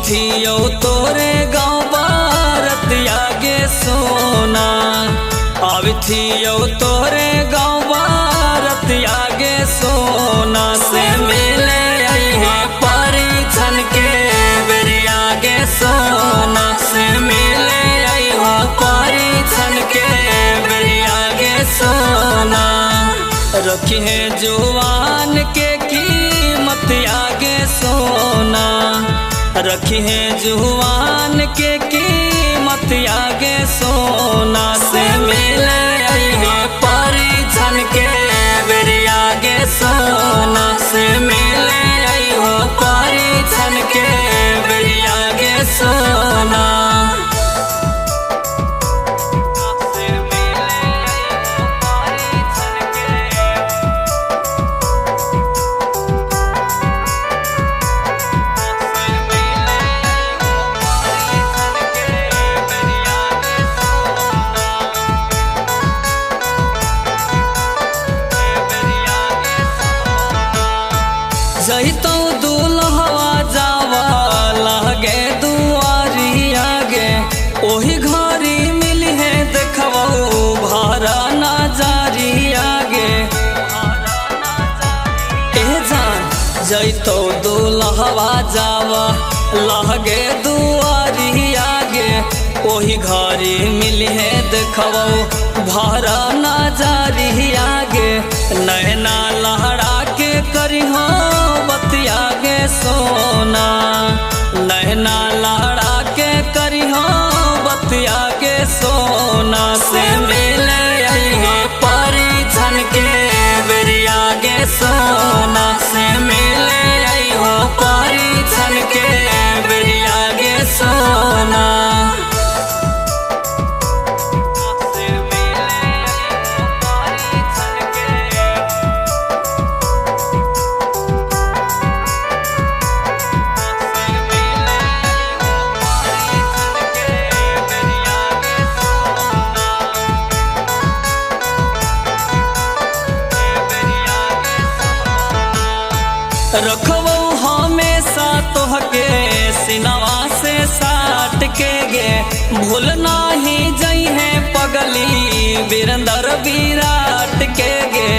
थियो तोरे गाँव बारतिया गे सोना। अब थियो तोरे गाँव बारतिया गे सोना। से मिले है परिछन के बेरिया गे सोना। से मिले हो परिछन के बेरिया गे सोना। रखी है जुआन के कीमत आगे सोना। रखी है जुआन के कीमत आगे सोना। से मिले है परिछन के बेरिया गे सोना। से मिले हो परिछन के बेरिया गे सोना। जहितो दूल्हवा जावा लागे दुआरी आगे। ओही घरी मिली है देखबो भारा ना जारी आगे। ए जान जहितो दूल्हवा जावा लागे दुआरी आगे। ओही घरी मिली है देखबो भारा ना जारी आगे। नैना लहरा के करी हो बतिया गे सोना। नैना लहरा के करी हो बतिया गे सोना। से मिले है परिछन के बेरिया गे सोना। से मिले हो परिछन के बेरिया गे सोना। रखबो हमेशा तोहके सिनवा से साट के गे। भूल नाही जई है पगली वीरेंद्र विराट के गे।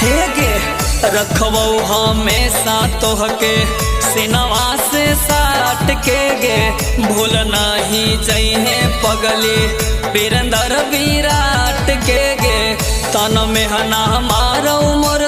हे गे रखबो हमेशा तोहके सिनवा से साट के गे। भूल नाही जई है पगली वीरेंद्र विराट के गे। तन में हना मारो मोर